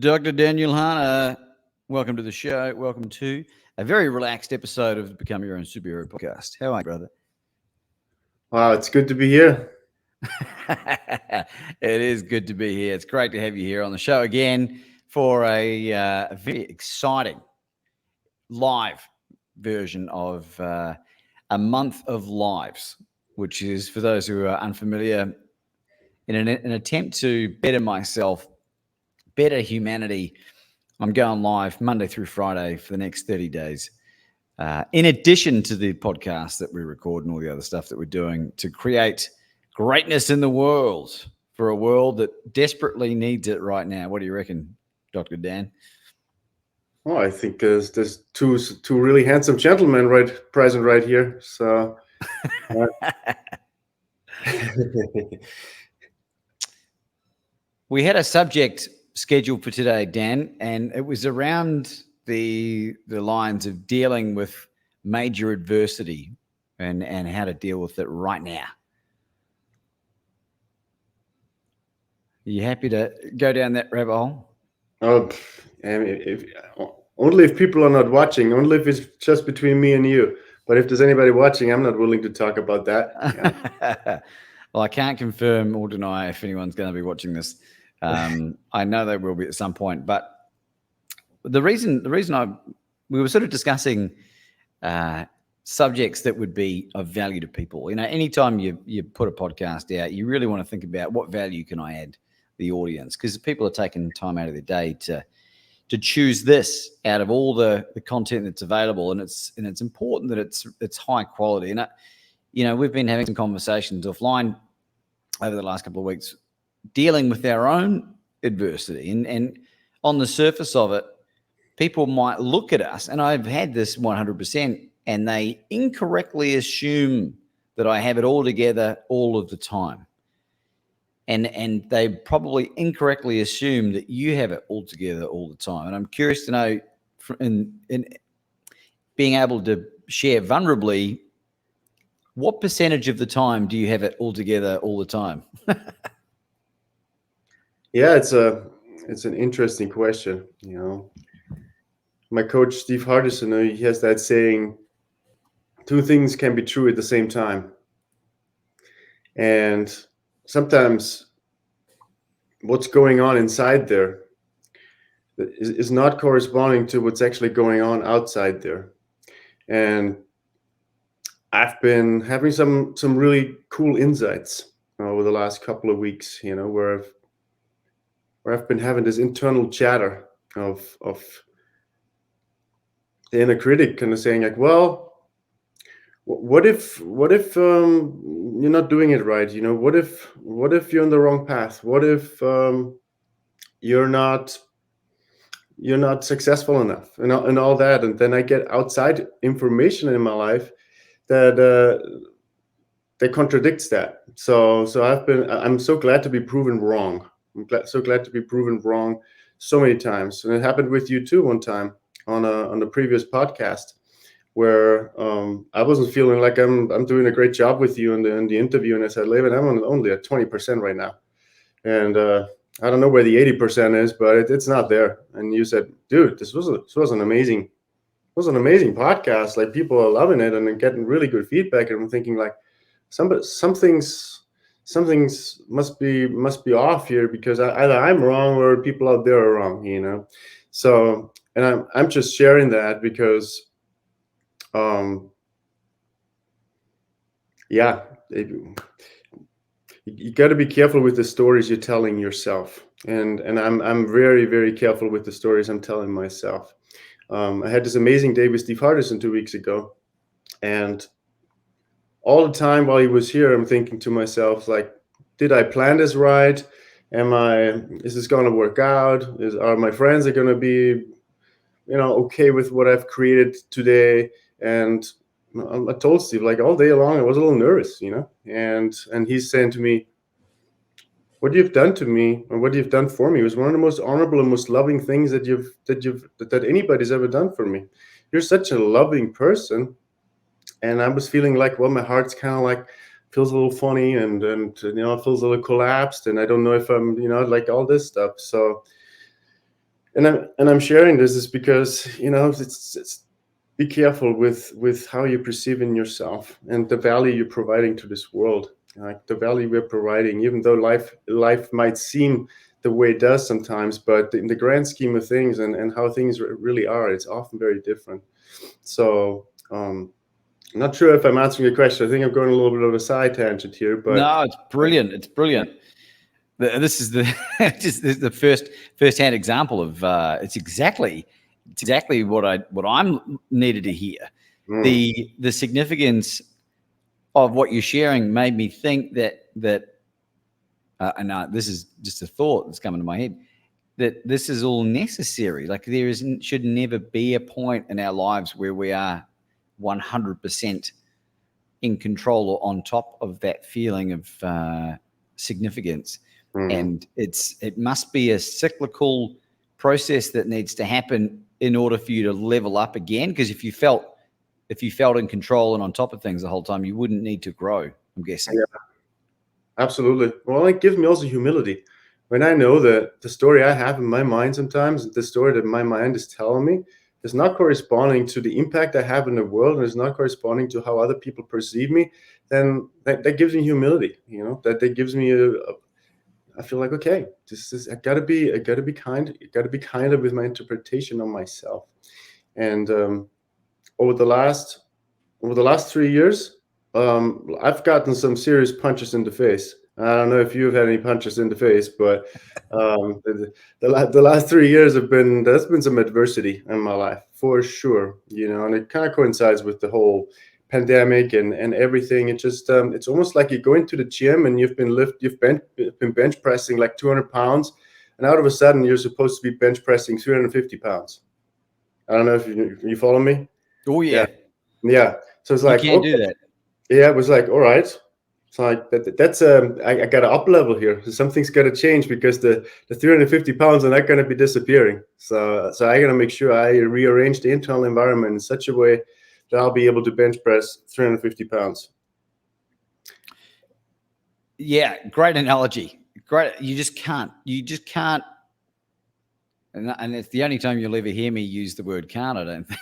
Dr. Daniel Harner. Welcome to the show. Welcome to a very relaxed episode of the Become Your Own Superhero podcast. How are you, brother? Wow, it's good to be here. It is good to be here. It's great to have you here on the show again for a very exciting live version of a month of lives, which is, for those who are unfamiliar, in an attempt to better myself, better humanity. I'm going live Monday through Friday for the next 30 days. In addition to the podcast that we record and all the other stuff that we're doing to create greatness in the world, for a world that desperately needs it right now. What do you reckon, Dr. Dan? Well, I think there's two really handsome gentlemen present right here. So we had a subject scheduled for today, Dan, and it was around the lines of dealing with major adversity and how to deal with it right now. Are you happy to go down that rabbit hole? Oh, only if people are not watching, only if it's just between me and you. But if there's anybody watching, I'm not willing to talk about that. Yeah. Well, I can't confirm or deny if anyone's going to be watching this. I know they will be at some point, but the reason we were sort of discussing subjects that would be of value to people. You know, anytime you put a podcast out, you really want to think about what value can I add the audience, because people are taking time out of their day to choose this out of all the content that's available, and it's important that it's high quality. And we've been having some conversations offline over the last couple of weeks, dealing with our own adversity, and on the surface of it, people might look at us, and I've had this 100%, and they incorrectly assume that I have it all together all of the time. And they probably incorrectly assume that you have it all together all the time. And I'm curious to know, in being able to share vulnerably, what percentage of the time do you have it all together all the time? Yeah, it's an interesting question. You know, my coach Steve Hardison, he has that saying, two things can be true at the same time. And sometimes what's going on inside there is not corresponding to what's actually going on outside there. And I've been having some really cool insights over the last couple of weeks, where I've been having this internal chatter of the inner critic kind of saying like, well, what if you're not doing it right? What if you're on the wrong path? What if you're not successful enough, and all that? And then I get outside information in my life that contradicts that. So I'm so glad to be proven wrong. So glad to be proven wrong so many times. And it happened with you too one time on the previous podcast, where I wasn't feeling like I'm doing a great job with you in the interview, and I said, Laban, I'm only at 20% right now, and I don't know where the 80% is, but it's not there. And you said, dude, this was an amazing podcast. Like, people are loving it and getting really good feedback. And I'm thinking like, some things must be off here, because either I'm wrong or people out there are wrong. So, and I'm just sharing that because you got to be careful with the stories you're telling yourself, and I'm very, very careful with the stories I'm telling myself. I had this amazing day with Steve Hardison 2 weeks ago, and all the time while he was here, I'm thinking to myself, like, did I plan this right? Is this going to work out? Are my friends going to be, okay with what I've created today? And I told Steve, like, all day long, I was a little nervous, and he's saying to me, what you've done to me and what you've done for me was one of the most honorable and most loving things that anybody's ever done for me. You're such a loving person. And I was feeling like, well, my heart's kind of like feels a little funny, and it feels a little collapsed, and I don't know if I'm, like all this stuff. So And I'm sharing this is because, it's be careful with how you're perceiving yourself and the value you're providing to this world. Like the value we're providing, even though life might seem the way it does sometimes, but in the grand scheme of things and how things really are, it's often very different. So I'm not sure if I'm answering your question. I think I'm going a little bit of a side tangent here, but No, it's brilliant. It's brilliant. This is the just the first-hand example of it's exactly what I'm needed to hear. The significance of what you're sharing made me think that and this is just a thought that's coming to my head, that this is all necessary. Like should never be a point in our lives where we are 100% in control or on top of that feeling of significance. And it must be a cyclical process that needs to happen in order for you to level up again. Because if you felt in control and on top of things the whole time, you wouldn't need to grow, I'm guessing. Yeah, absolutely. Well, it gives me also humility. When I know that the story I have in my mind sometimes, the story that my mind is telling me, is not corresponding to the impact I have in the world and is not corresponding to how other people perceive me, then that gives me humility. That gives me I feel like, okay, I gotta be kind. I gotta be kinder with my interpretation of myself. And over the last 3 years, I've gotten some serious punches in the face. I don't know if you've had any punches in the face, but the last 3 years there's been some adversity in my life for sure. And it kind of coincides with the whole pandemic and everything. It just it's almost like you go into the gym and you've been bench pressing like 200 pounds, and out of a sudden you're supposed to be bench pressing 350 pounds. I don't know if you follow me. Oh yeah. So it's like, you can't do that. Yeah, it was like, all right. It's like that's I got to up level here. Something's got to change because the 350 pounds are not going to be disappearing. So I got to make sure I rearrange the internal environment in such a way that I'll be able to bench press 350 pounds. Yeah, great analogy. Great. You just can't. And it's the only time you'll ever hear me use the word can't, I don't think.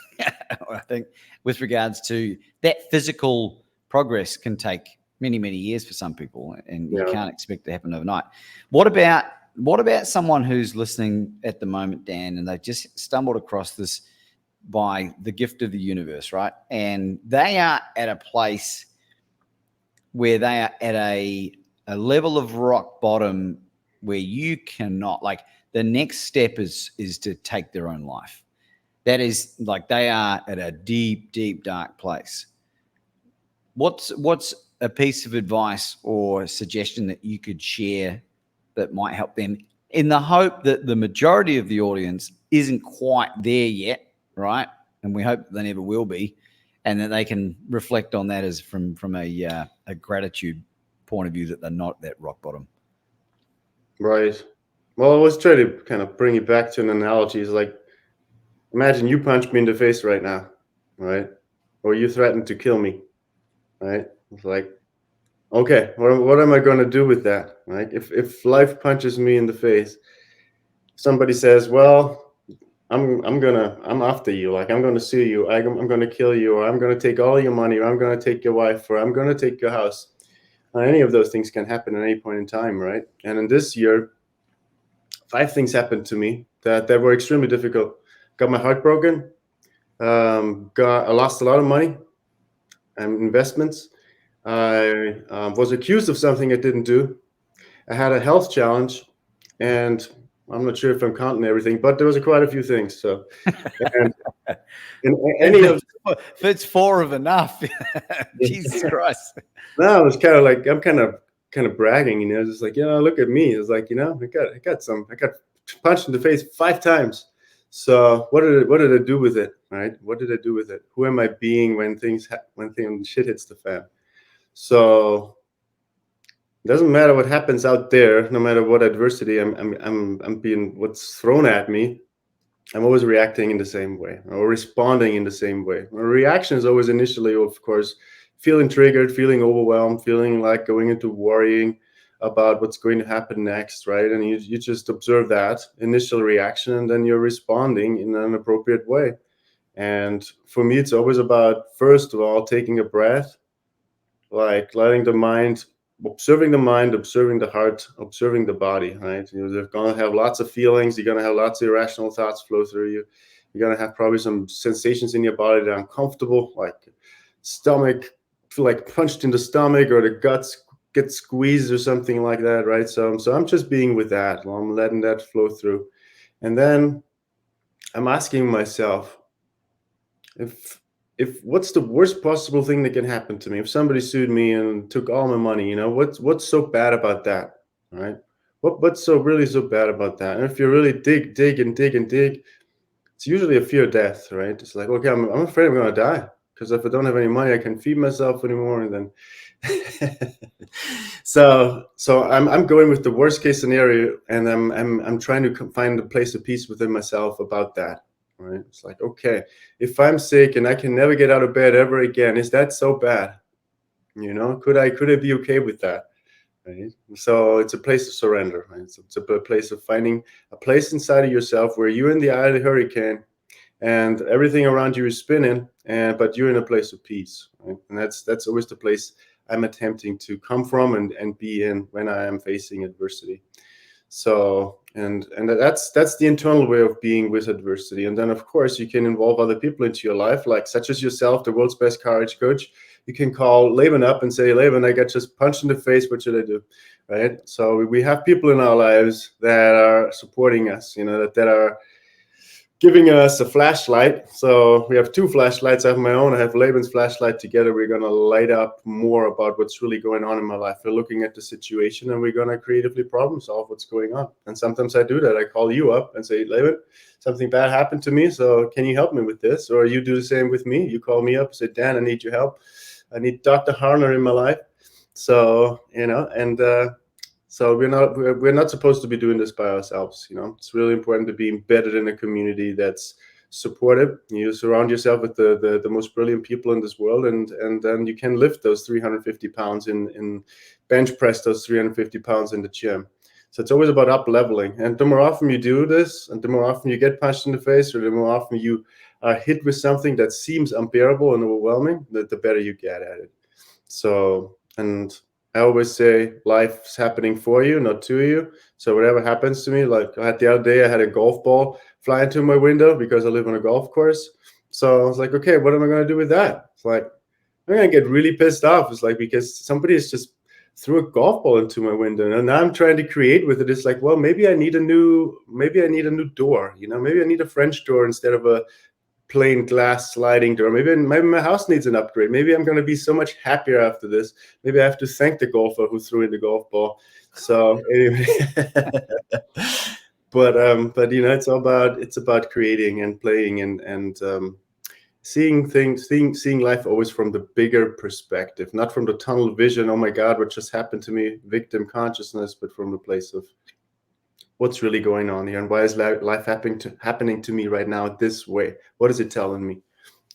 I think with regards to that, physical progress can take many, many years for some people, and you can't expect to happen overnight. What about someone who's listening at the moment, Dan, and they've just stumbled across this by the gift of the universe, right? And they are at a place where they are at a level of rock bottom where you cannot, like, the next step is to take their own life. That is, like, they are at a deep, deep, dark place. What's a piece of advice or suggestion that you could share that might help them, in the hope that the majority of the audience isn't quite there yet, right? And we hope they never will be, and that they can reflect on that as from a gratitude point of view, that they're not at that rock bottom. Right. Well, I was trying to kind of bring it back to an analogy. It's like, imagine you punch me in the face right now, right? Or you threaten to kill me, right? It's like, okay, what am I going to do with that, right? If life punches me in the face, somebody says, well, I'm after you, like, I'm going to sue you, I'm going to kill you, or I'm going to take all your money, or I'm going to take your wife, or I'm going to take your house. Any of those things can happen at any point in time, right? And in this year, 5 things happened to me that were extremely difficult. Got my heart broken. I lost a lot of money and investments. I was accused of something I didn't do. I had a health challenge, and I'm not sure if I'm counting everything, but there was quite a few things. So, and any of if it's 4 of enough, Jesus Christ. No, it's kind of like I'm kind of bragging, just like, look at me. It's like, I got punched in the face 5 times. So what did I do with it, right? What did I do with it? Who am I being when shit hits the fan? So it doesn't matter what happens out there, no matter what adversity I'm being what's thrown at me. I'm always reacting in the same way, or responding in the same way. My reaction is always initially, of course, feeling triggered, feeling overwhelmed, feeling like going into worrying, about what's going to happen next, right? And you just observe that initial reaction, and then you're responding in an appropriate way. And for me, it's always about, first of all, taking a breath, like letting the mind, observing the heart, observing the body, right? You're going to have lots of feelings. You're going to have lots of irrational thoughts flow through you. You're going to have probably some sensations in your body that are uncomfortable, like stomach, feel like punched in the stomach, or the guts get squeezed or something like that, right? So I'm just being with that. I'm letting that flow through. And then I'm asking myself, if what's the worst possible thing that can happen to me? If somebody sued me and took all my money, what's so bad about that, right? What's so really so bad about that? And if you really dig and dig and dig, it's usually a fear of death, right? It's like, okay, I'm afraid I'm going to die, because if I don't have any money, I can't feed myself anymore, and then so I'm going with the worst case scenario, and I'm trying to find a place of peace within myself about that, right? It's like, okay, if I'm sick and I can never get out of bed ever again, is that so bad? Could I be okay with that? Right? So it's a place of surrender, right? It's a place of finding a place inside of yourself where you're in the eye of the hurricane, and everything around you is spinning, but you're in a place of peace, right? And that's always the place I'm attempting to come from and be in when I am facing adversity. So and that's the internal way of being with adversity. And then, of course, you can involve other people into your life, like such as yourself, the world's best courage coach. You can call Laban up and say, Laban, I got just punched in the face. What should I do? Right? So we have people in our lives that are supporting us, that are giving us a flashlight. So we have two flashlights. I have my own. I have Laban's flashlight. Together, we're going to light up more about what's really going on in my life. We're looking at the situation, and we're going to creatively problem solve what's going on. And sometimes I do that. I call you up and say, Laban, something bad happened to me, so can you help me with this? Or you do the same with me. You call me up and say, Dan, I need your help. I need Dr. Harner in my life. So, so we're not supposed to be doing this by ourselves. It's really important to be embedded in a community that's supportive. You surround yourself with the most brilliant people in this world, and then you can lift those 350 pounds in bench press, those 350 pounds in the gym. So it's always about up leveling. And the more often you do this, and the more often you get punched in the face, or the more often you are hit with something that seems unbearable and overwhelming, the better you get at it. So, and I always say life's happening for you, not to you. So whatever happens to me, like the other day, I had a golf ball fly into my window because I live on a golf course. So I was like, okay, what am I going to do with that? It's like, I'm going to get really pissed off. It's like, because somebody has just threw a golf ball into my window, and now I'm trying to create with it. It's like, well, maybe I need a new door. Maybe I need a French door instead of a plain glass sliding door. Maybe my house needs an upgrade. Maybe I'm going to be so much happier after this. Maybe I have to thank the golfer who threw in the golf ball. So anyway, but it's about creating and playing and seeing things, seeing life always from the bigger perspective, not from the tunnel vision. Oh my God, what just happened to me? Victim consciousness, but from the place of what's really going on here, and why is life happening to me right now this way? What is it telling me,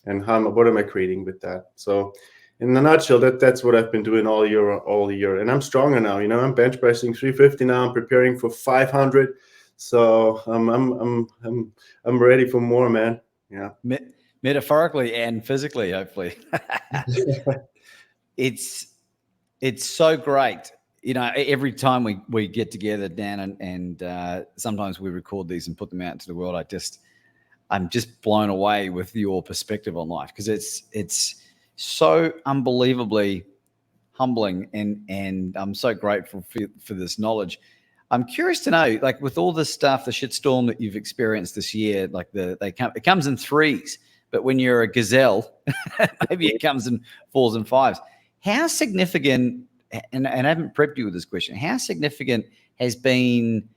and what am I creating with that? So, in a nutshell, that's what I've been doing all year, and I'm stronger now. I'm bench pressing 350 now. I'm preparing for 500, so I'm ready for more, man. Yeah, metaphorically and physically, hopefully. It's so great. Every time we get together, Dan, and sometimes we record these and put them out into the world, I'm just blown away with your perspective on life, because it's so unbelievably humbling, and I'm so grateful for this knowledge. I'm curious to know, like, with all this stuff, the shitstorm that you've experienced this year, like it comes in threes, but when you're a gazelle, maybe it comes in fours and fives. How significant, and I haven't prepped you with this question, how significant has being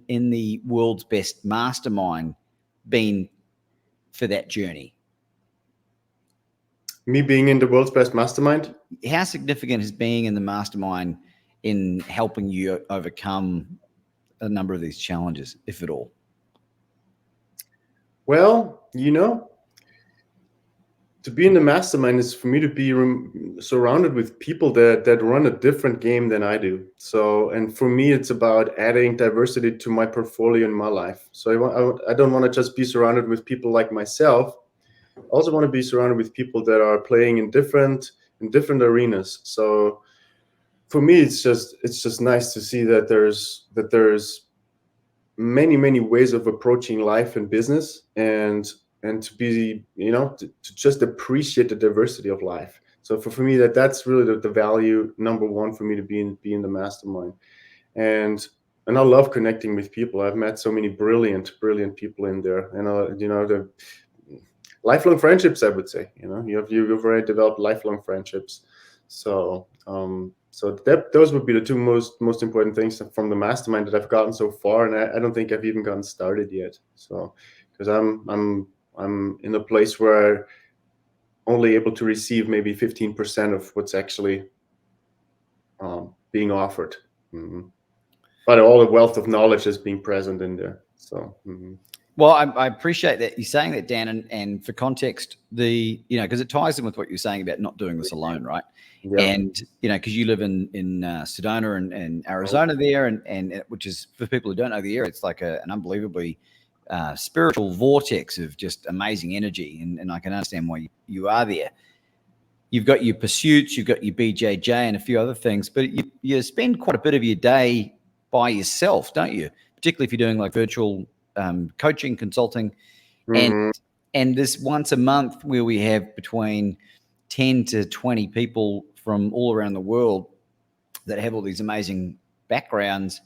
in the world's best mastermind been for that journey? Me being in the world's best mastermind? How significant has being in the mastermind in helping you overcome a number of these challenges, if at all? Well, to be in the mastermind is for me to be surrounded with people that run a different game than I do. So, and for me, it's about adding diversity to my portfolio in my life. So I don't want to just be surrounded with people like myself. I also want to be surrounded with people that are playing in different arenas. So for me, it's just nice to see that there's many ways of approaching life and business, and to be, to just appreciate the diversity of life. So for me, that's really the value number one for me to be in the mastermind. And I love connecting with people. I've met so many brilliant people in there, and the lifelong friendships, I would say. You've already developed lifelong friendships. So those would be the two most important things from the mastermind that I've gotten so far, and I don't think I've even gotten started yet. So because I'm in a place where I'm only able to receive maybe 15% of what's actually being offered. Mm-hmm. But all the wealth of knowledge is being present in there. So. Mm-hmm. Well, I appreciate that you're saying that, Dan, and for context, because it ties in with what you're saying about not doing this alone, right? Yeah. And because you live in Sedona and Arizona there, and which is, for people who don't know the area, it's like an unbelievably spiritual vortex of just amazing energy, and I can understand why you are there. You've got your pursuits, you've got your BJJ, and a few other things, but you spend quite a bit of your day by yourself, don't you? Particularly if you're doing like virtual coaching, consulting, Mm-hmm. and this once a month where we have between 10 to 20 people from all around the world that have all these amazing backgrounds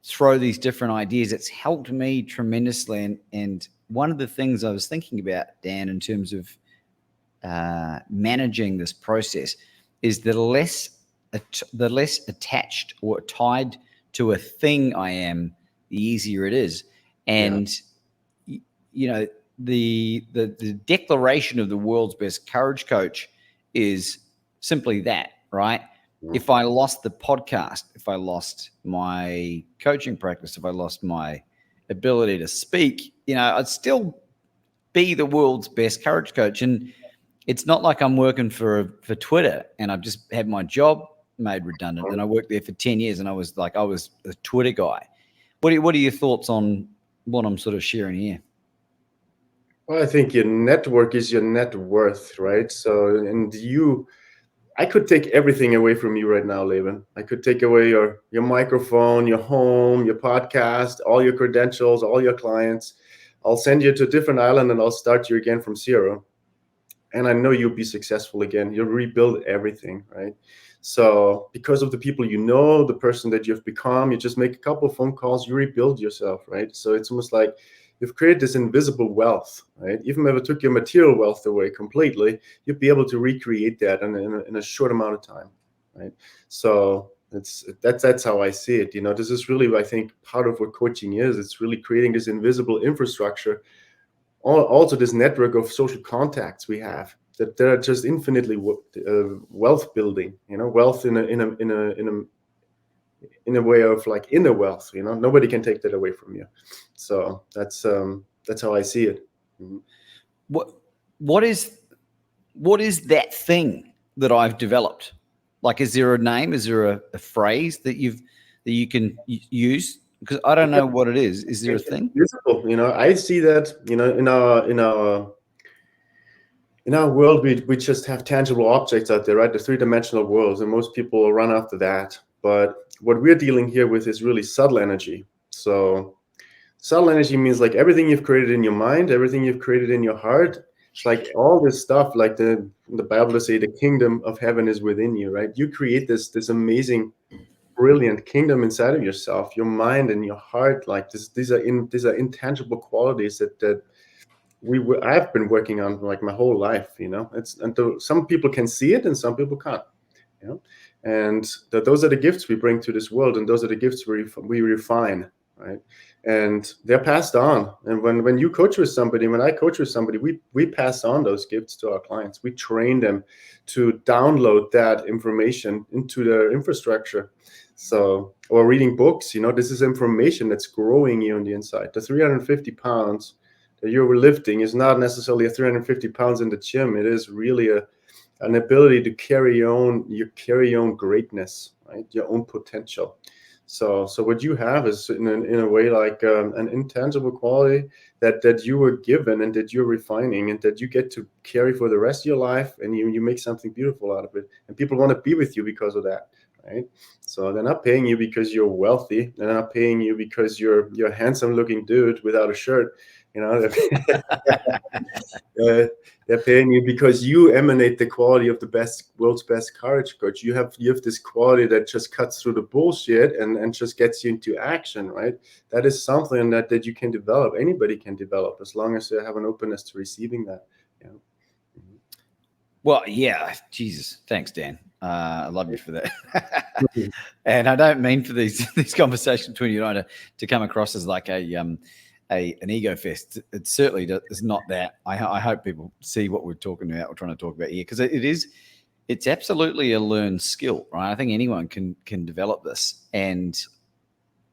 throw these different ideas. It's helped me tremendously. And one of the things I was thinking about, Dan, in terms of managing this process is the less attached or tied to a thing I am, the easier it is. And the declaration of the world's best courage coach is simply that, right? Yeah. If I lost the podcast, if I lost my coaching practice, if I lost my ability to speak, I'd still be the world's best courage coach. And it's not like I'm working for Twitter and I've just had my job made redundant, and I worked there for 10 years and I was a Twitter guy. What are your thoughts on what I'm sort of sharing here? Well, I think your network is your net worth, right? So, and I could take everything away from you right now, Laban. I could take away your microphone, your home, your podcast, all your credentials, all your clients. I'll send you to a different island and I'll start you again from zero. And I know you'll be successful again. You'll rebuild everything, right? So because of the people the person that you've become, you just make a couple of phone calls, you rebuild yourself, right? So it's almost like you've created this invisible wealth, right? Even if it took your material wealth away completely, you'd be able to recreate that in a short amount of time, right? So that's how I see it. This is really, I think, part of what coaching is. It's really creating this invisible infrastructure, also this network of social contacts we have that are just infinitely wealth building. Wealth in a way of like inner wealth. Nobody can take that away from you. So that's how I see it. Mm-hmm. What is that thing that I've developed? Like, is there a name? Is there a phrase that you can use? Because I don't know what it is. Is there a thing? Visible. I see that. In our world, we just have tangible objects out there, right? The three-dimensional worlds, and most people run after that. But what we're dealing here with is really subtle energy. So subtle energy means like everything you've created in your mind, everything you've created in your heart. It's like all this stuff, like the Bible to say the kingdom of heaven is within you, right? You create this amazing, brilliant kingdom inside of yourself, your mind and your heart. Like these are intangible qualities that I've been working on like my whole life. Some people can see it and some people can't. And those are the gifts we bring to this world, and those are the gifts we refine, right? And they're passed on. And when you coach with somebody, when I coach with somebody, we pass on those gifts to our clients. We train them to download that information into their infrastructure. So, or reading books, this is information that's growing you on the inside. The 350 pounds that you're lifting is not necessarily a 350 pounds in the gym. It is really an ability to carry your own greatness, right? Your own potential. So what you have is in a way like an intangible quality that you were given and that you're refining and that you get to carry for the rest of your life, and you make something beautiful out of it. And people want to be with you because of that, right? So they're not paying you because you're wealthy. They're not paying you because you're a handsome looking dude without a shirt. You know, they're paying you because you emanate the quality of the world's best courage coach. You have this quality that just cuts through the bullshit and just gets you into action, right? That is something that you can develop. Anybody can develop as long as they have an openness to receiving that. Yeah. Well, yeah, Jesus, thanks, Dan. I love you for that. And I don't mean for these conversations between you and I to come across as like an ego fest. It certainly is not that. I hope people see what we're talking about. We're trying to talk about here because it's absolutely a learned skill, right? I think anyone can develop this, and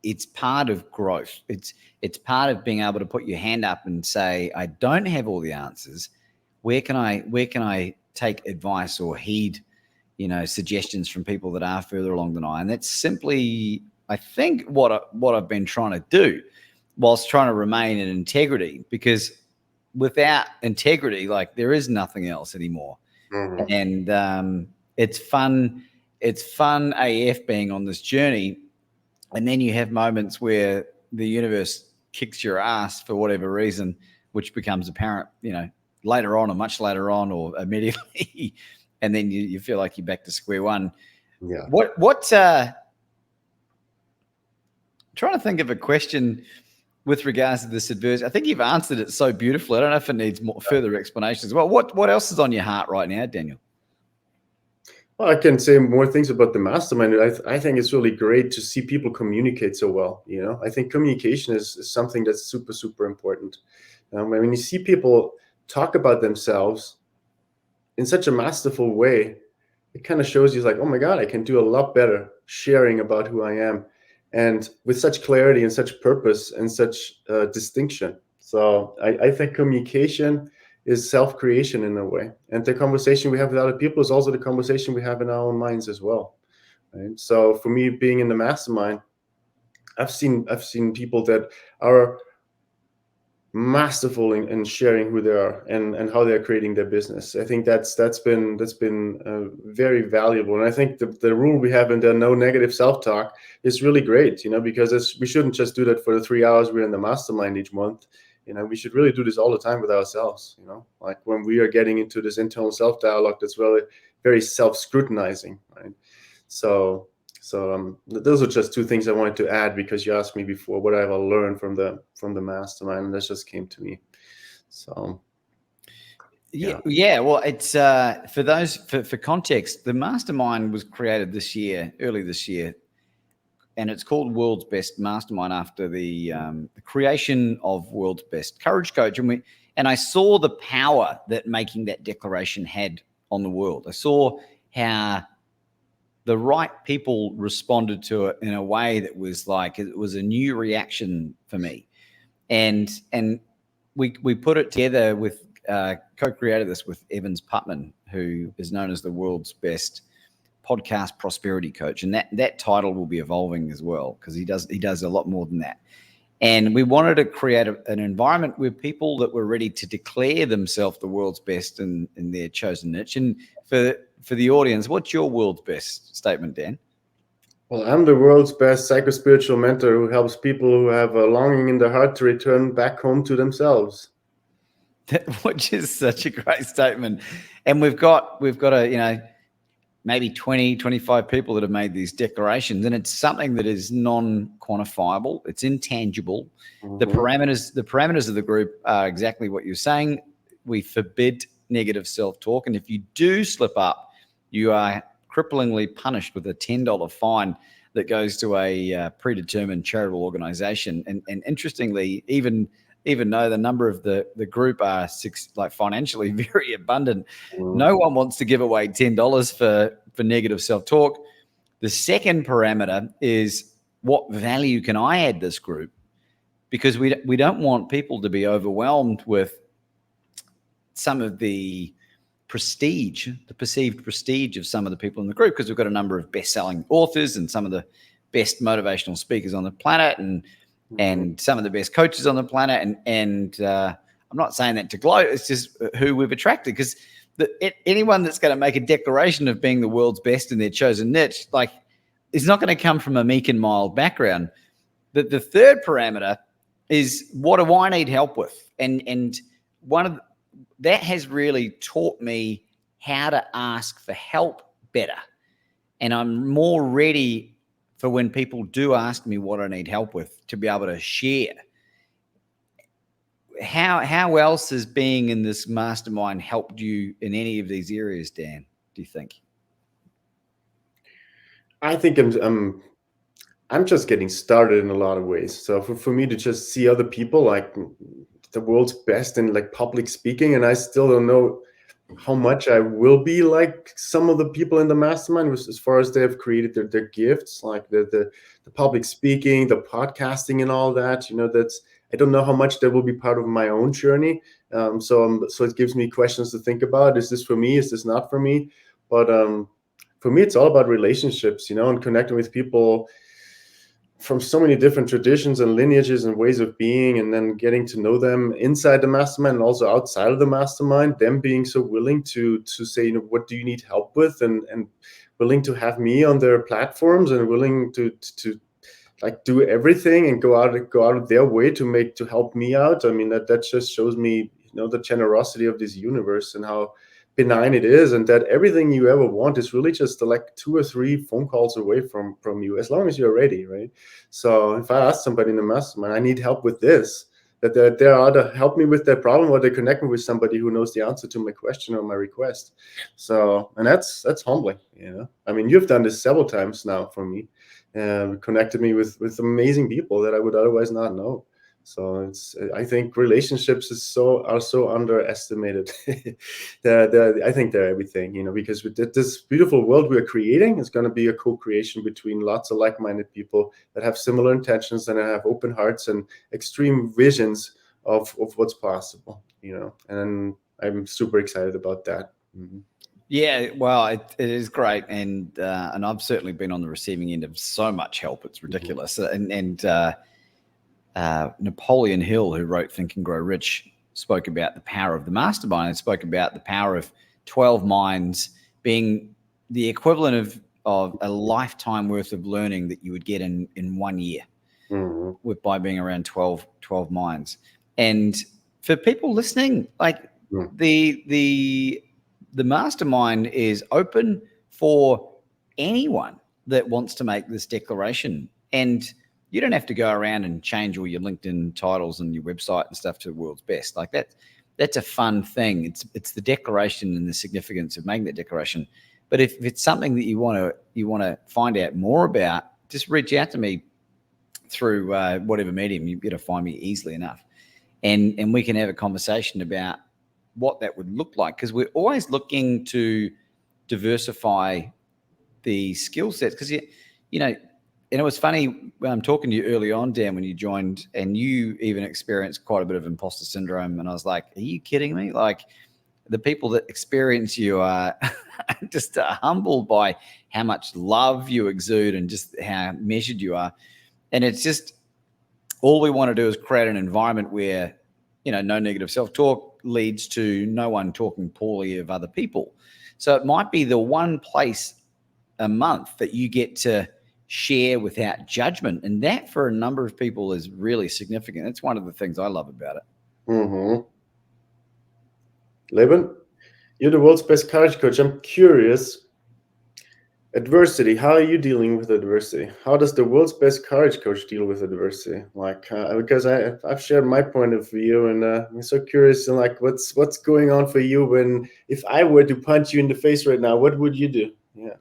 it's part of growth. It's part of being able to put your hand up and say, I don't have all the answers. Where can I take advice or heed, suggestions from people that are further along than I? And that's simply, I think, what I've been trying to do, whilst trying to remain in integrity, because without integrity, like, there is nothing else anymore. Mm-hmm. And it's fun AF being on this journey. And then you have moments where the universe kicks your ass for whatever reason, which becomes apparent, later on or much later on or immediately. And then you feel like you're back to square one. Yeah. Trying to think of a question with regards to this adversity. I think you've answered it so beautifully. I don't know if it needs more further explanations. Well, what else is on your heart right now, Daniel? Well, I can say more things about the mastermind. I think it's really great to see people communicate so well. I think communication is something that's super, super important. When you see people talk about themselves in such a masterful way, it kind of shows you like, oh my God, I can do a lot better sharing about who I am, and with such clarity and such purpose and such distinction. So I think communication is self-creation in a way. And the conversation we have with other people is also the conversation we have in our own minds as well. Right? So for me, being in the mastermind, I've seen people that are masterful in sharing who they are and how they're creating their business. I think that's been very valuable. And I think the rule we have in the no negative self-talk is really great, because we shouldn't just do that for the 3 hours we're in the mastermind each month. We should really do this all the time with ourselves, like when we are getting into this internal self-dialogue that's really very self-scrutinizing, right? So those are just two things I wanted to add, because you asked me before what I've learned from the mastermind, and that just came to me. So yeah. Well, it's for context, the mastermind was created early this year, and it's called World's Best Mastermind after the creation of World's Best Courage Coach. And I saw the power that making that declaration had on the world. I saw how the right people responded to it in a way that was like, it was a new reaction for me. And we put it together with, co-created this with Evans Putman, who is known as the world's best podcast prosperity coach. And that title will be evolving as well, because he does a lot more than that. And we wanted to create an environment where people that were ready to declare themselves the world's best in their chosen niche. And for the audience, what's your world's best statement, Dan? Well, I'm the world's best psycho-spiritual mentor who helps people who have a longing in their heart to return back home to themselves. Which is such a great statement. And we've got maybe 20, 25 people that have made these declarations, and it's something that is non-quantifiable. It's intangible. Mm-hmm. The parameters of the group are exactly what you're saying. We forbid negative self-talk. And if you do slip up, you are cripplingly punished with a $10 fine that goes to a predetermined charitable organization. And interestingly, even though the number of the group are financially very abundant, no one wants to give away $10 for negative self-talk. The second parameter is, what value can I add this group? because we don't want people to be overwhelmed with some of the prestige, the perceived prestige of some of the people in the group, because we've got a number of best-selling authors and some of the best motivational speakers on the planet, and some of the best coaches on the planet. And I'm not saying that to gloat. It's just who we've attracted, because anyone that's going to make a declaration of being the world's best in their chosen niche, like, is not going to come from a meek and mild background. The third parameter is, what do I need help with? And that has really taught me how to ask for help better. And I'm more ready for when people do ask me what I need help with, to be able to share. How else has being in this mastermind helped you in any of these areas, Dan, do you think? I think I'm just getting started in a lot of ways. So for me to just see other people like the world's best in like public speaking, and I still don't know how much I will be like some of the people in the mastermind, as far as they have created their gifts, like the public speaking, the podcasting, and all that. I don't know how much that will be part of my own journey. So it gives me questions to think about. Is this for me? Is this not for me? But for me, it's all about relationships, and connecting with people from so many different traditions and lineages and ways of being, and then getting to know them inside the mastermind and also outside of the mastermind, them being so willing to say, what do you need help with, and willing to have me on their platforms, and willing to like do everything and go out of their way to help me out. I mean, that just shows me, the generosity of this universe and how benign it is, and that everything you ever want is really just like 2 or 3 phone calls away from you, as long as you're ready, right? So if I ask somebody in the mastermind, I need help with this, that they're either help me with their problem, or they connect me with somebody who knows the answer to my question or my request. So, and that's humbling, I mean, you've done this several times now for me, and connected me with amazing people that I would otherwise not know. So I think relationships are so underestimated. I think they're everything, because with this beautiful world we're creating, it's going to be a co-creation between lots of like-minded people that have similar intentions and have open hearts and extreme visions of what's possible, and I'm super excited about that. Mm-hmm. Yeah, well, it is great, and I've certainly been on the receiving end of so much help. It's ridiculous. Mm-hmm. Napoleon Hill, who wrote Think and Grow Rich, spoke about the power of the mastermind, and spoke about the power of 12 minds being the equivalent of a lifetime worth of learning that you would get in 1 year, mm-hmm. by being around 12 minds. And for people listening, like, mm-hmm. the mastermind is open for anyone that wants to make this declaration. And you don't have to go around and change all your LinkedIn titles and your website and stuff to the world's best. Like that's a fun thing. It's the declaration and the significance of making that declaration. But if it's something that you want to find out more about, just reach out to me through whatever medium. You're going to find me easily enough, and we can have a conversation about what that would look like, because we're always looking to diversify the skill sets. Because and it was funny when I'm talking to you early on, Dan, when you joined, and you even experienced quite a bit of imposter syndrome. And I was like, are you kidding me? Like, the people that experience you are just humbled by how much love you exude and just how measured you are. And it's just, all we want to do is create an environment where, no negative self-talk leads to no one talking poorly of other people. So it might be the one place a month that you get to share without judgment. And that, for a number of people, is really significant. That's one of the things I love about it. Mm-hmm. Laban, you're the world's best courage coach. I'm curious, adversity, how are you dealing with adversity? How does the world's best courage coach deal with adversity? Like, because I've shared my point of view, and I'm so curious, and like, what's going on for you if I were to punch you in the face right now, what would you do? Yeah.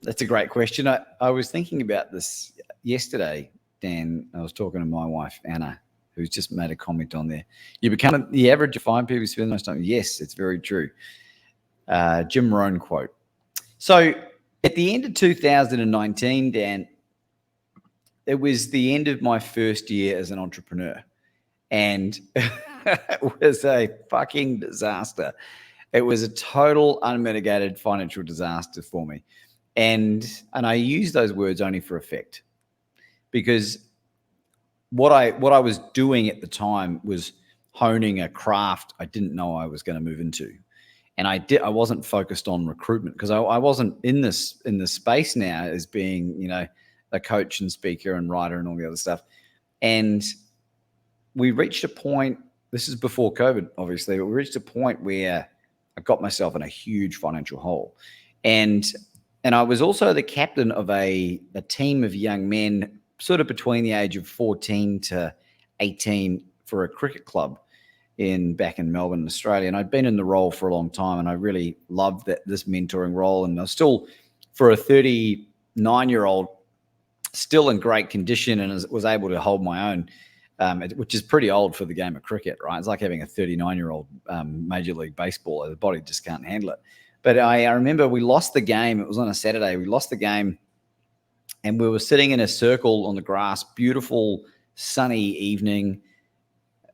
That's a great question. I was thinking about this yesterday, Dan. I was talking to my wife, Anna, who's just made a comment on there. You become the average of 5 people who spend the most time. Yes, it's very true. Jim Rohn quote. So at the end of 2019, Dan, it was the end of my first year as an entrepreneur, and it was a fucking disaster. It was a total unmitigated financial disaster for me. And I use those words only for effect, because what I was doing at the time was honing a craft I didn't know I was going to move into. And I wasn't focused on recruitment, because I wasn't in this space now as being, you know, a coach and speaker and writer and all the other stuff. And we reached a point, this is before COVID, obviously, but we reached a point where I got myself in a huge financial hole. And I was also the captain of a team of young men, sort of between the age of 14 to 18, for a cricket club back in Melbourne, Australia. And I'd been in the role for a long time, and I really loved this mentoring role. And I was still, for a 39-year-old, still in great condition, and was able to hold my own, which is pretty old for the game of cricket, right? It's like having a 39-year-old Major League Baseball. The body just can't handle it. But I remember we lost the game. It was on a Saturday. We lost the game, and we were sitting in a circle on the grass, beautiful sunny evening,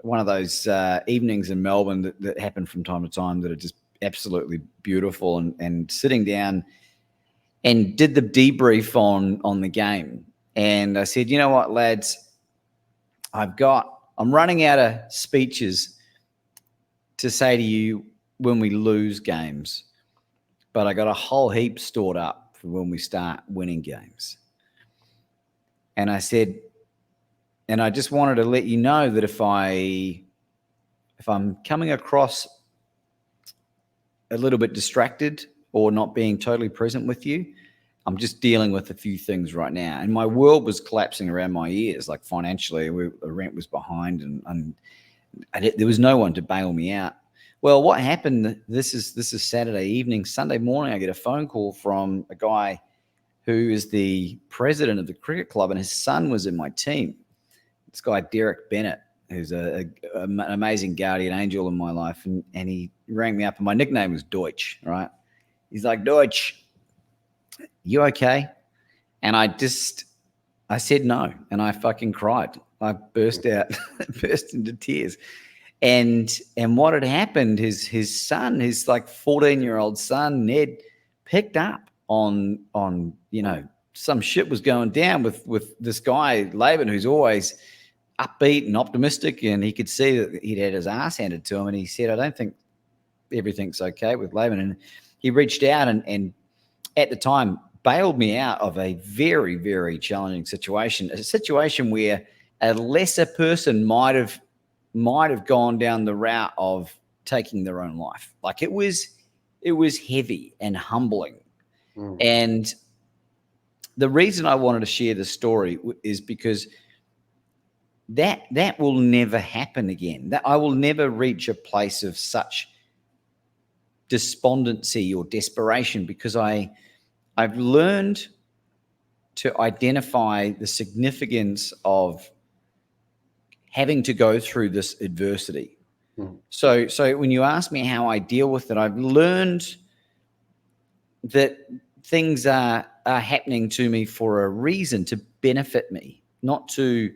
one of those evenings in Melbourne that happen from time to time that are just absolutely beautiful, and sitting down and did the debrief on the game. And I said, you know what, lads, I'm running out of speeches to say to you when we lose games, but I got a whole heap stored up for when we start winning games. And I said, and I just wanted to let you know that if I'm coming across a little bit distracted or not being totally present with you, I'm just dealing with a few things right now. And my world was collapsing around my ears, like financially. The rent was behind, and there was no one to bail me out. Well, what happened, this is Saturday evening. Sunday morning, I get a phone call from a guy who is the president of the cricket club, and his son was in my team. This guy, Derek Bennett, who's an amazing guardian angel in my life. And he rang me up, and my nickname was Deutsch, right? He's like, Deutsch, you okay? And I said no, and I fucking cried. I burst into tears. And what had happened is his son, his like 14-year-old son, Ned, picked up on you know, some shit was going down with this guy, Laban, who's always upbeat and optimistic, and he could see that he'd had his ass handed to him. And he said, I don't think everything's okay with Laban. And he reached out and at the time bailed me out of a very, very challenging situation, a situation where a lesser person might have gone down the route of taking their own life. Like it was heavy and humbling. And the reason I wanted to share this story is because that will never happen again. That I will never reach a place of such despondency or desperation, because I've learned to identify the significance of having to go through this adversity. So when you ask me how I deal with it, I've learned that things are happening to me for a reason, to benefit me, not to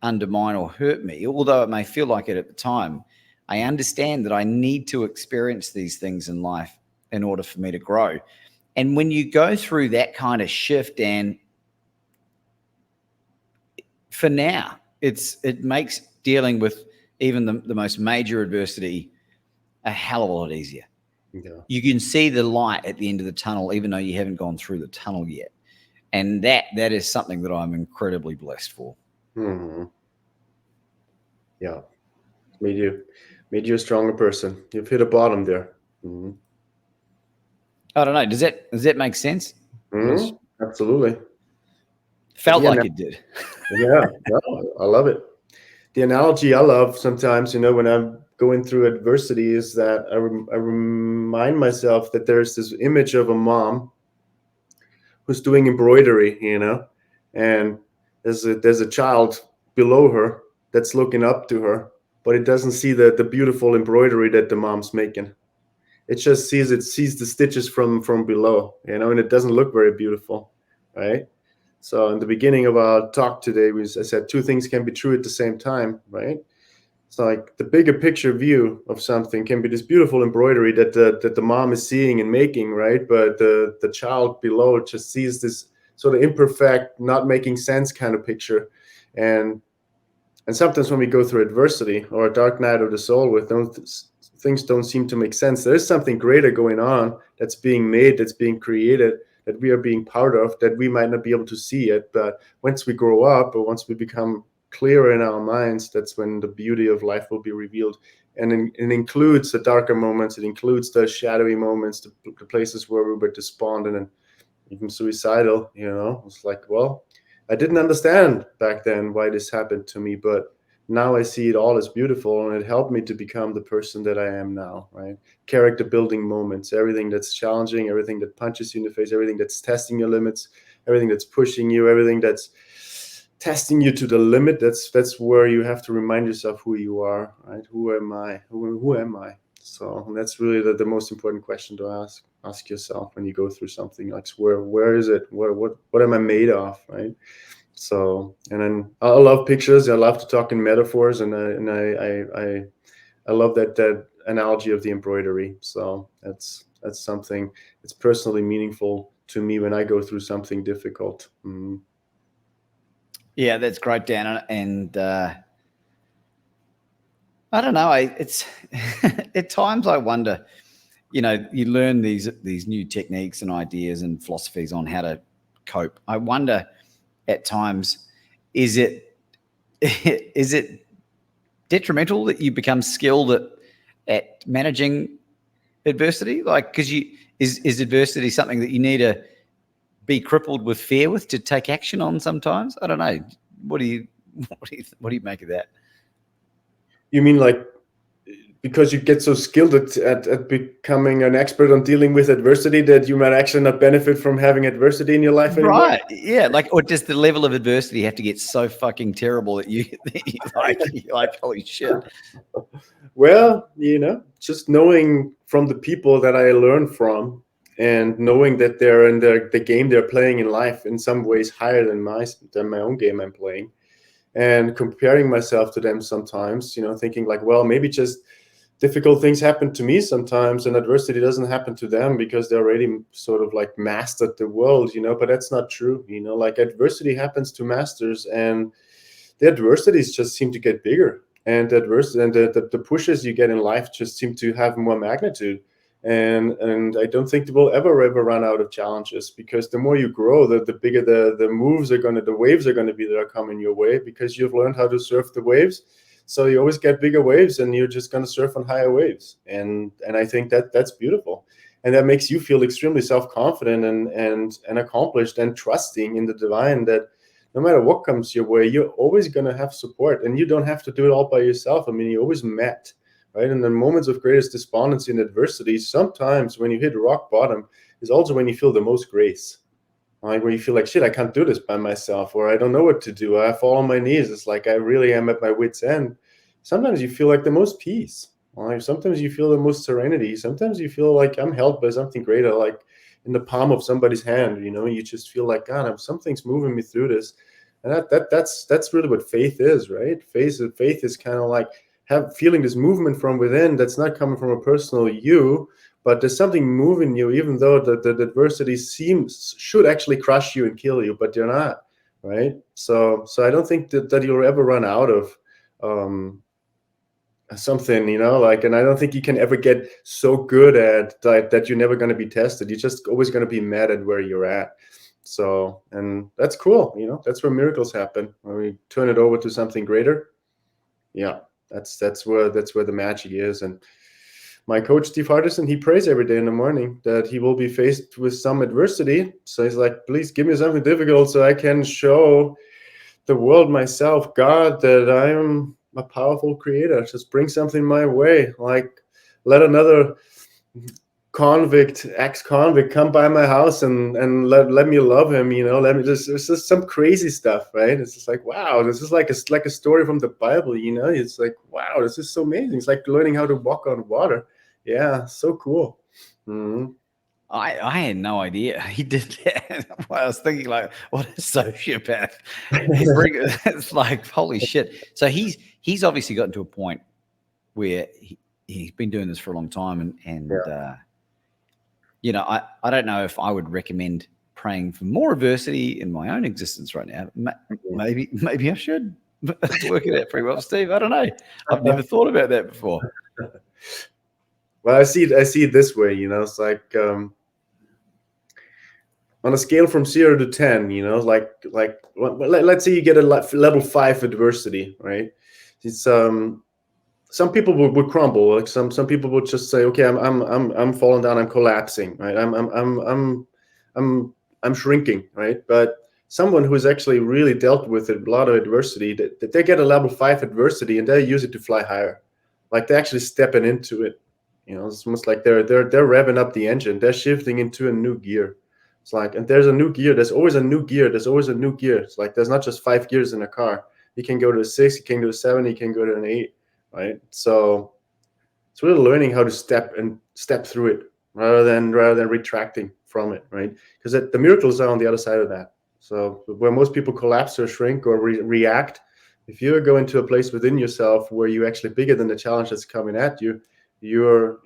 undermine or hurt me. Although it may feel like it at the time, I understand that I need to experience these things in life in order for me to grow. And when you go through that kind of shift, and for now, it makes dealing with even the most major adversity a hell of a lot easier. Yeah. You can see the light at the end of the tunnel, even though you haven't gone through the tunnel yet. And that is something that I'm incredibly blessed for. Mm-hmm. Yeah, made you a stronger person. You've hit a bottom there. Mm-hmm. I don't know. Does that make sense? Mm-hmm. Absolutely. Felt like it did. Yeah, no, I love it. The analogy I love sometimes, when I'm going through adversity, is that I remind myself that there's this image of a mom who's doing embroidery, and there's a child below her that's looking up to her, but it doesn't see the beautiful embroidery that the mom's making. It just sees the stitches from below, and it doesn't look very beautiful, right? So in the beginning of our talk today, I said two things can be true at the same time, right? It's like the bigger picture view of something can be this beautiful embroidery that the mom is seeing and making, right? But the child below just sees this sort of imperfect, not making sense kind of picture. And sometimes when we go through adversity or a dark night of the soul where things don't seem to make sense, there is something greater going on that's being made, that's being created, that we are being part of, that we might not be able to see it. But once we grow up or once we become clearer in our minds, that's when the beauty of life will be revealed. And it includes the darker moments, it includes the shadowy moments, the places where we were despondent and even suicidal. It's like, well, I didn't understand back then why this happened to me, but now I see it all as beautiful, and it helped me to become the person that I am now, right? Character building moments, everything that's challenging, everything that punches you in the face, everything that's testing your limits, everything that's pushing you, everything that's testing you to the limit. That's where you have to remind yourself who you are, right? Who am I? Who am I? So that's really the most important question to ask yourself when you go through something like, where is it? What am I made of, right? So, and then I love pictures. I love to talk in metaphors, and I love that analogy of the embroidery. So that's something that's personally meaningful to me when I go through something difficult. Yeah, that's great, Dan. And I don't know. It's at times I wonder. You learn these new techniques and ideas and philosophies on how to cope. I wonder at times, is it is it detrimental that you become skilled at managing adversity? Like, because is adversity something that you need to be crippled with fear with to take action on sometimes? I don't know. What do you make of that? You mean like because you get so skilled at becoming an expert on dealing with adversity that you might actually not benefit from having adversity in your life anymore? Right. Yeah. Like, or does the level of adversity have to get so fucking terrible that you're like, holy shit. Well, just knowing from the people that I learn from, and knowing that they're in the game they're playing in life in some ways higher than my own game I'm playing, and comparing myself to them sometimes, thinking like, well, maybe just difficult things happen to me sometimes, and adversity doesn't happen to them because they already sort of like mastered the world, but that's not true. Like adversity happens to masters, and the adversities just seem to get bigger, and the adversity and the pushes you get in life just seem to have more magnitude. And I don't think we'll ever run out of challenges, because the more you grow, the bigger the waves are gonna be that are coming your way, because you've learned how to surf the waves. So you always get bigger waves, and you're just gonna surf on higher waves. And I think that's beautiful, and that makes you feel extremely self-confident and accomplished and trusting in the divine, that no matter what comes your way, you're always gonna have support, and you don't have to do it all by yourself. I mean, you're always met. Right? And the moments of greatest despondency and adversity, sometimes when you hit rock bottom, is also when you feel the most grace. Like when you feel like, shit, I can't do this by myself, or I don't know what to do. I fall on my knees. It's like I really am at my wit's end. Sometimes you feel like the most peace. Like sometimes you feel the most serenity. Sometimes you feel like I'm held by something greater, like in the palm of somebody's hand. You just feel like, God, something's moving me through this. And that's really what faith is, right? Faith is kind of like feeling this movement from within that's not coming from a personal you, but there's something moving you, even though the adversity should actually crush you and kill you, but they're not, right? So I don't think that you'll ever run out of something, like, and I don't think you can ever get so good at that you're never going to be tested. You're just always going to be mad at where you're at. So, and that's cool. That's where miracles happen, when we turn it over to something greater. Yeah. That's where the magic is. And my coach, Steve Hardison, he prays every day in the morning that he will be faced with some adversity. So he's like, please give me something difficult so I can show the world, myself, God, that I am a powerful creator. Just bring something my way. Like, let another ex-convict come by my house and let me love him, let me it's just some crazy stuff, right? It's just like, wow, this is like a story from the Bible, it's like, wow, this is so amazing. It's like learning how to walk on water. Yeah, so cool. Mm-hmm. I had no idea he did that. I was thinking, like, what a sociopath. It's like, holy shit. So he's obviously gotten to a point where he's been doing this for a long time, and you know, I don't know if I would recommend praying for more adversity in my own existence right now. Maybe I should. It's working out pretty well, Steve. I don't know. I've never thought about that before. Well, I see it this way, you know. It's like on a scale from 0 to 10, you know, like let's say you get a level 5 adversity, right? It's some people would crumble. Like some people would just say, okay, I'm falling down, I'm collapsing, right? I'm shrinking, right? But someone who's actually really dealt with a lot of adversity, that they get a level 5 adversity and they use it to fly higher. Like they're actually stepping into it. You know, it's almost like they're revving up the engine. They're shifting into a new gear. It's like, and there's a new gear. There's always a new gear. There's always a new gear. It's like there's not just 5 gears in a car. You can go to a 6, you can go to 7, you can go to an 8, right? So it's really learning how to step through it rather than retracting from it, right? Because the miracles are on the other side of that. So where most people collapse or shrink or react, if you go into a place within yourself where you're actually bigger than the challenge that's coming at you, you're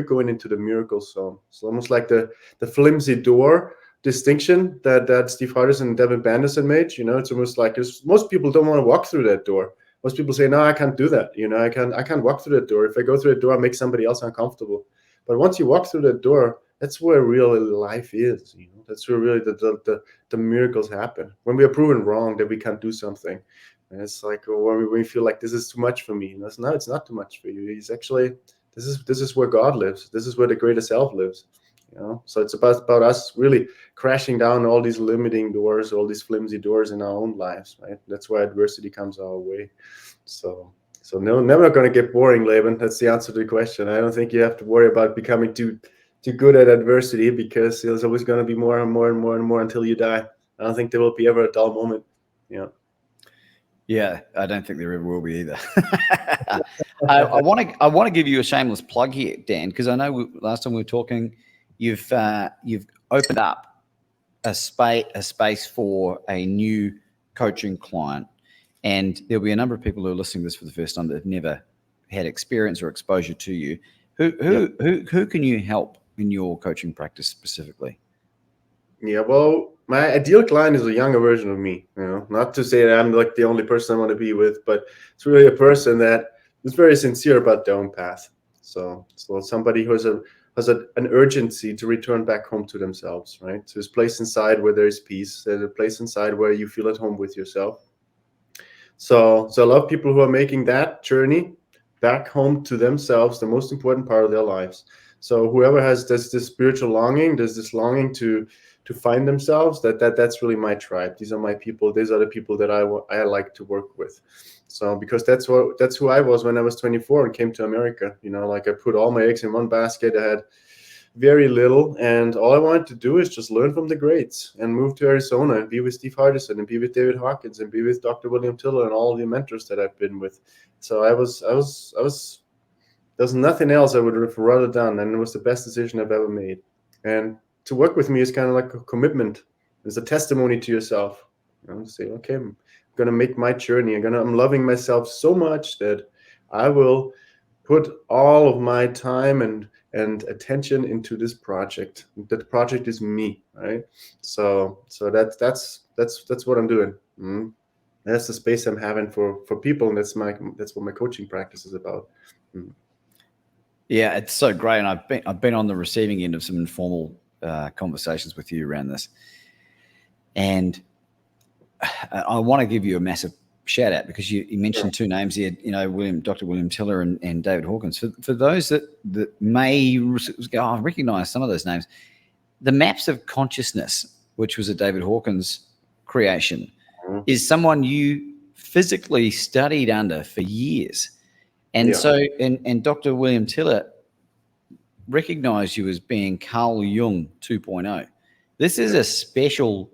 going into the miracle zone. It's almost like the flimsy door distinction that Steve Hardison and Devin Banderson made. You know, it's almost like most people don't want to walk through that door. Most people say, no, I can't do that. You know, I can't walk through that door. If I go through that door, I make somebody else uncomfortable. But once you walk through that door, that's where real life is. You know, that's where really the miracles happen. When we are proven wrong that we can't do something, and it's like, when we feel like this is too much for me. And that's no, it's not too much for you. It's actually, this is where God lives. This is where the greater self lives. You know, so it's about us really crashing down all these limiting doors, all these flimsy doors in our own lives, right? That's why adversity comes our way. So no, never going to get boring, Laban. That's the answer to the question. I don't think you have to worry about becoming too good at adversity, because there's always going to be more and more and more and more until you die. I don't think there will be ever a dull moment. Yeah. Yeah, I don't think there ever will be either. I want to give you a shameless plug here, Dan, because I know last time we were talking, you've opened up a space for a new coaching client, and there'll be a number of people who are listening to this for the first time that have never had experience or exposure to you. Who can you help in your coaching practice specifically? Yeah, well, my ideal client is a younger version of me. You know, not to say that I'm like the only person I want to be with, but it's really a person that is very sincere about their own path. So somebody who has an urgency to return back home to themselves, right? To this place inside where there is peace. There's a place inside where you feel at home with yourself. So I love people who are making that journey back home to themselves, the most important part of their lives. So whoever has this spiritual longing, there's this longing to find themselves, that's really my tribe. These are my people. These are the people that I like to work with. So because that's who I was when I was 24 and came to America. You know, like I put all my eggs in one basket. I had very little, and all I wanted to do is just learn from the greats and move to Arizona and be with Steve Hardison and be with David Hawkins and be with Dr. William Tiller and all the mentors that I've been with. So there's nothing else I would have rather done, and it was the best decision I've ever made. And to work with me is kind of like a commitment. It's a testimony to yourself. You know, say, okay, I'm going to make my journey. I'm loving myself so much that I will put all of my time and attention into this project. That project is me, right? So that's what I'm doing. Mm-hmm. That's the space I'm having for people, and that's what my coaching practice is about. Mm-hmm. Yeah, it's so great, and I've been on the receiving end of some informal conversations with you around this, and I want to give you a massive shout out because you mentioned two names here, you know, Dr. William Tiller and David Hawkins. For those that may go, I recognize some of those names. The Maps of Consciousness, which was a David Hawkins creation, is someone you physically studied under for years. And so Dr. William Tiller recognized you as being Carl Jung 2.0. This is a special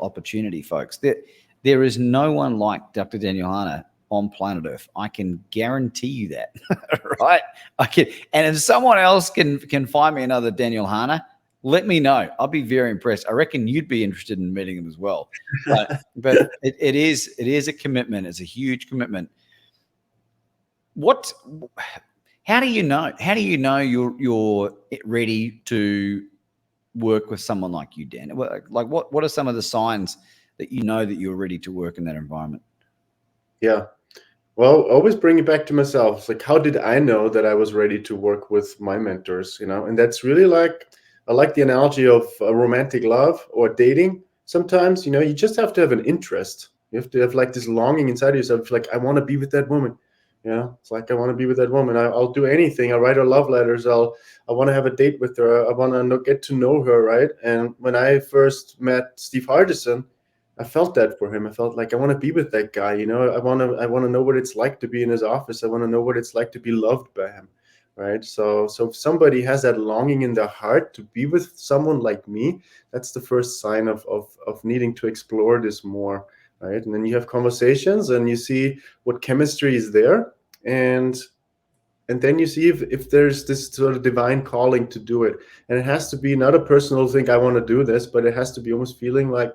opportunity, folks. There is no one like Dr. Daniel Harner on planet Earth. I can guarantee you that, right? And if someone else can find me another Daniel Harner, let me know. I'll be very impressed. I reckon you'd be interested in meeting them as well. But it is a commitment. It's a huge commitment. How do you know? How do you know you're ready to work with someone like you, Dan? Like what are some of the signs that you know that you're ready to work in that environment? Yeah. Well, always bring it back to myself. It's like, how did I know that I was ready to work with my mentors? And that's really like, I like the analogy of romantic love or dating. Sometimes, you just have to have an interest. You have to have like this longing inside of yourself, like, I want to be with that woman. It's like, I want to be with that woman. I'll do anything. I'll write her love letters. I want to have a date with her. I want to get to know her, right? And when I first met Steve Hardison, I felt that for him. I felt like I want to be with that guy. I want to know what it's like to be in his office. I want to know what it's like to be loved by him, right? So if somebody has that longing in their heart to be with someone like me, that's the first sign of needing to explore this more, right? And then you have conversations and you see what chemistry is there, and then you see if there's this sort of divine calling to do it. And it has to be not a personal thing, I want to do this, but it has to be almost feeling like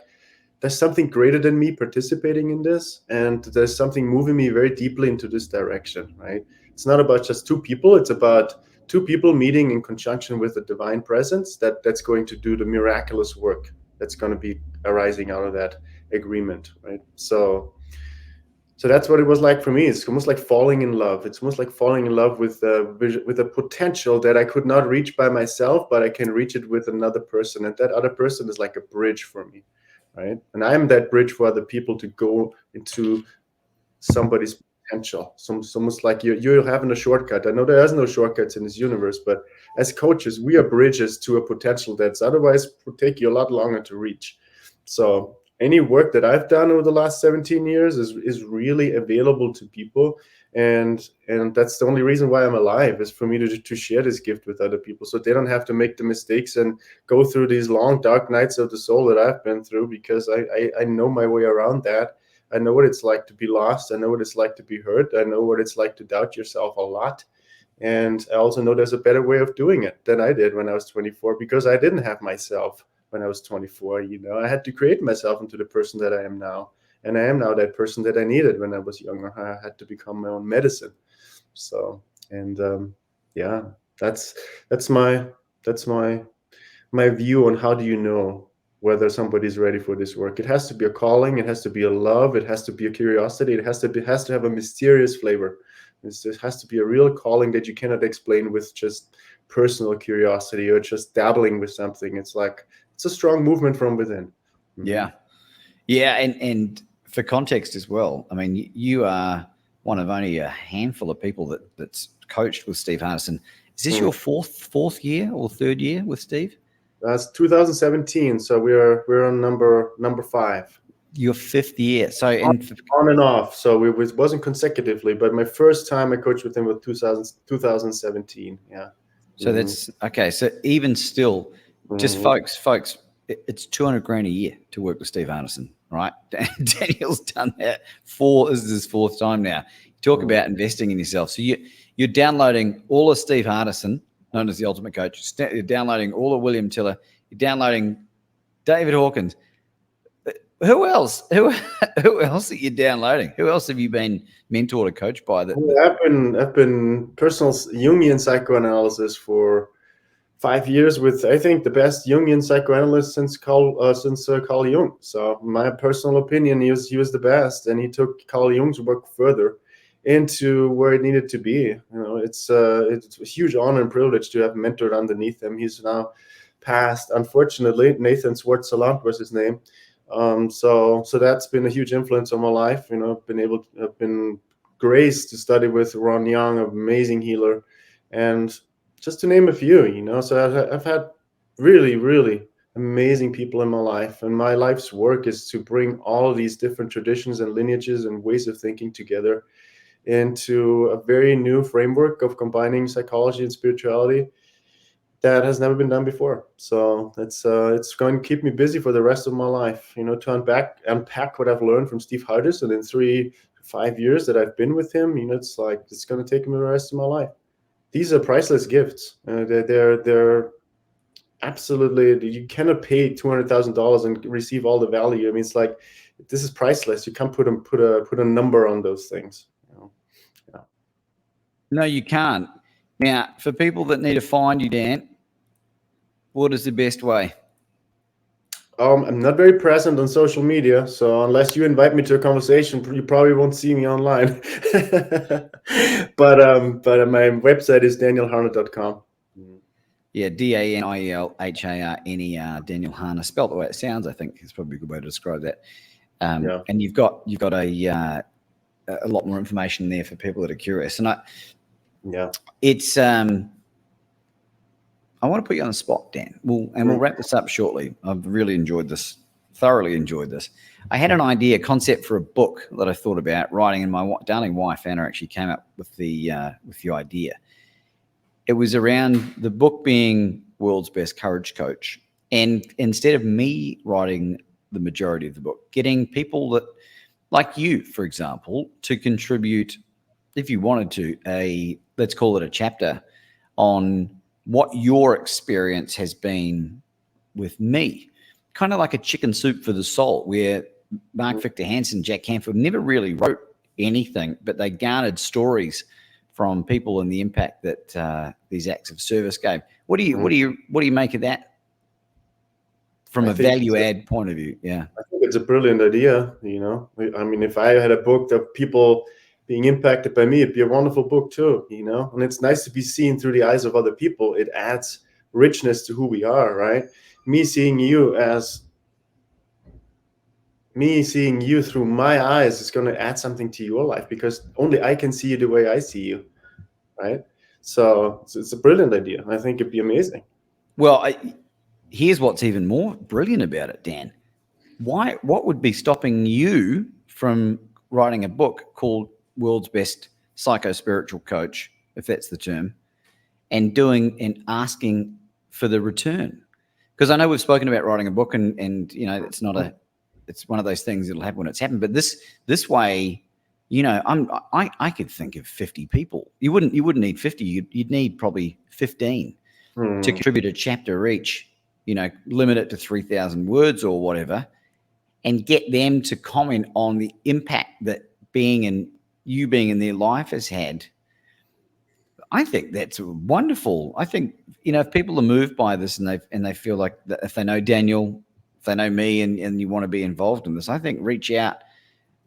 there's something greater than me participating in this, and there's something moving me very deeply into this direction, right? It's not about just two people. It's about two people meeting in conjunction with a divine presence that's going to do the miraculous work that's going to be arising out of that agreement, right? So that's what it was like for me. It's almost like falling in love. It's almost like falling in love with a potential that I could not reach by myself, but I can reach it with another person, and that other person is like a bridge for me. Right? And I'm that bridge for other people to go into somebody's potential. It's almost like you're having a shortcut. I know there is no shortcuts in this universe, but as coaches, we are bridges to a potential that's otherwise would take you a lot longer to reach. So any work that I've done over the last 17 years is really available to people. And that's the only reason why I'm alive, is for me to share this gift with other people, so they don't have to make the mistakes and go through these long dark nights of the soul that I've been through, because I know my way around that. I know what it's like to be lost. I know what it's like to be hurt. I know what it's like to doubt yourself a lot. And I also know there's a better way of doing it than I did when I was 24, because I didn't have myself when I was 24. I had to create myself into the person that I am now. And I am now that person that I needed when I was younger. I had to become my own medicine. So, and yeah, that's my view on how do you know whether somebody's ready for this work. It has to be a calling. It has to be a love. It has to be a curiosity. It has to have a mysterious flavor. It has to be a real calling that you cannot explain with just personal curiosity or just dabbling with something. It's a strong movement from within. Yeah. Yeah. And for context as well, I mean, you are one of only a handful of people that's coached with Steve Hardison. Is this your fourth year or third year with Steve? That's 2017. So we're on number 5. Your 5th year. So on and off. So it wasn't consecutively, but my first time I coached with him was 2017. Yeah. So that's okay. So even still, just folks, it's $200,000 a year to work with Steve Hardison, right? Daniel's done that this is his 4th time now. Talk about investing in yourself. So you're downloading all of Steve Hardison, known as the Ultimate Coach. You're downloading all of William Tiller. You're downloading David Hawkins. Who else? Who else are you downloading? Who else have you been mentored or coached by? I've been personal Jungian psychoanalysis for 5 years with, I think, the best Jungian psychoanalyst since Carl Jung. So my personal opinion, he was the best, and he took Carl Jung's work further into where it needed to be. It's a huge honor and privilege to have mentored underneath him. He's now passed, unfortunately. Nathan Swartz-Salant was his name. So that's been a huge influence on my life. I've been graced to study with Ron Young, an amazing healer, and just to name a few. So I've had really, really amazing people in my life, and my life's work is to bring all of these different traditions and lineages and ways of thinking together into a very new framework of combining psychology and spirituality that has never been done before. So it's going to keep me busy for the rest of my life, to unpack what I've learned from Steve Hardison in 3-5 years that I've been with him. It's going to take me the rest of my life. These are priceless gifts. They're absolutely, you cannot pay $200,000 and receive all the value. I mean, it's like, this is priceless. You can't put a number on those things. Yeah. No, you can't. Now, for people that need to find you, Dan, what is the best way? I'm not very present on social media, so unless you invite me to a conversation, you probably won't see me online. But my website is danielharner.com. Yeah, DANIELHARNER, Daniel Harner, spelled the way it sounds. I think is probably a good way to describe that. Yeah. And you've got a lot more information there for people that are curious. And it's I want to put you on the spot, Dan. We'll wrap this up shortly. I've really enjoyed this, thoroughly enjoyed this. I had an idea, concept for a book that I thought about writing, and my darling wife Anna actually came up with the idea. It was around the book being World's Best Courage Coach, and instead of me writing the majority of the book, getting people that, like you, for example, to contribute, if you wanted to, let's call it a chapter on what your experience has been with me, kind of like a chicken soup for the soul, where Mark Victor Hansen, Jack Canfield never really wrote anything, but they garnered stories from people and the impact that these acts of service gave. What do you make of that from a value add point of view? Yeah, I think it's a brilliant idea. I mean, if I had a book that people being impacted by me, it'd be a wonderful book too. And it's nice to be seen through the eyes of other people. It adds richness to who we are, right? Me seeing you through my eyes is going to add something to your life, because only I can see you the way I see you, right? So it's a brilliant idea. I think it'd be amazing. Well, here's what's even more brilliant about it, Dan. What would be stopping you from writing a book called World's Best Psycho-Spiritual Coach, if that's the term, and asking for the return? Because I know we've spoken about writing a book, and it's one of those things that'll happen when it's happened. But this way, I could think of 50 people. You wouldn't need 50. You'd need probably 15 to contribute a chapter each. Limit it to 3,000 words or whatever, and get them to comment on the impact that being in their life has had. I think that's wonderful. I think, if people are moved by this and they feel like that, if they know Daniel, if they know me, and you want to be involved in this, I think reach out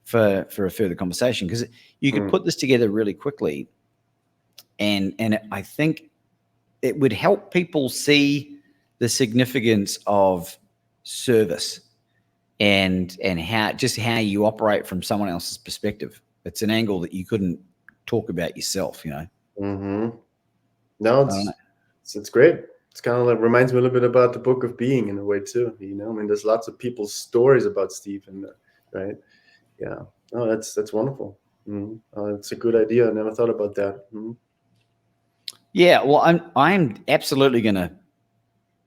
for a further conversation, because you could put this together really quickly. And I think it would help people see the significance of service and how you operate from someone else's perspective. It's an angle that you couldn't talk about yourself, No, it's great. It's kind of like, reminds me a little bit about the Book of Being in a way too. I mean, there's lots of people's stories about Steve, right? Yeah. Oh, that's wonderful. It's a good idea. I never thought about that. Yeah. Well, I'm absolutely going to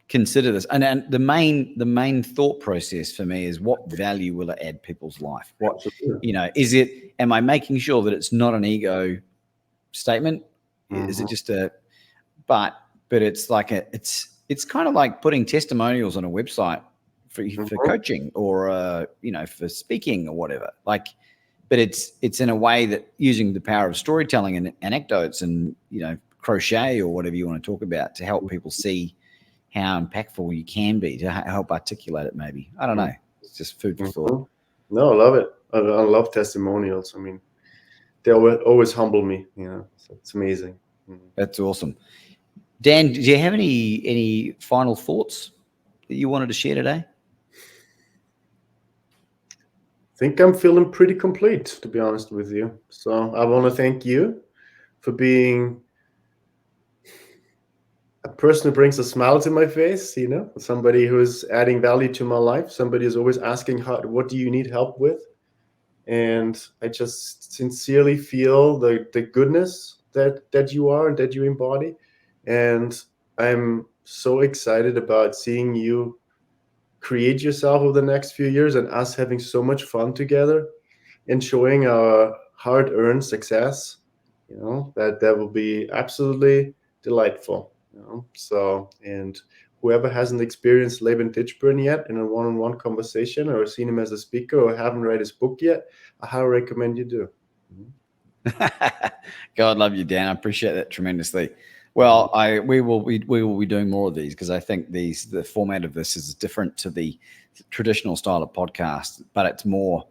consider this, and the main thought process for me is, what value will it add people's life? What am I making sure that it's not an ego statement? Is it just but it's like it's kind of like putting testimonials on a website for coaching, or for speaking or whatever, but it's in a way that, using the power of storytelling and anecdotes and crochet or whatever you want to talk about, to help people see how impactful you can be, to help articulate it. Maybe, I don't know. It's just food for thought. No, I love it. I love testimonials. I mean, they always humble me. So it's amazing. That's awesome. Dan, do you have any final thoughts that you wanted to share today? I think I'm feeling pretty complete, to be honest with you. So I want to thank you for being a person who brings a smile to my face, somebody who's adding value to my life, somebody who's always asking, what do you need help with? And I just sincerely feel the goodness that you are and that you embody. And I'm so excited about seeing you create yourself over the next few years, and us having so much fun together, enjoying our hard-earned success. That will be absolutely delightful. So, and whoever hasn't experienced Laban Ditchburn yet in a one-on-one conversation, or seen him as a speaker, or haven't read his book yet, I highly recommend you do. God love you, Dan. I appreciate that tremendously. Well, we will be doing more of these, because I think the format of this is different to the traditional style of podcast, but it's more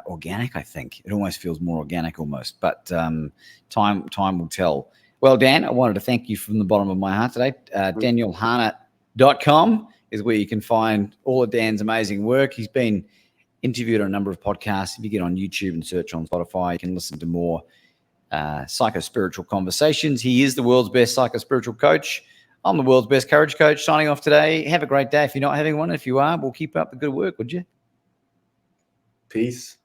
organic. I think it almost feels more organic, almost. But time will tell. Well, Dan, I wanted to thank you from the bottom of my heart today. DanielHarner.com is where you can find all of Dan's amazing work. He's been interviewed on a number of podcasts. If you get on YouTube and search on Spotify, you can listen to more psycho-spiritual conversations. He is the world's best psycho-spiritual coach. I'm the world's best courage coach. Signing off today. Have a great day. If you're not having one, if you are, we'll keep up the good work, would you? Peace.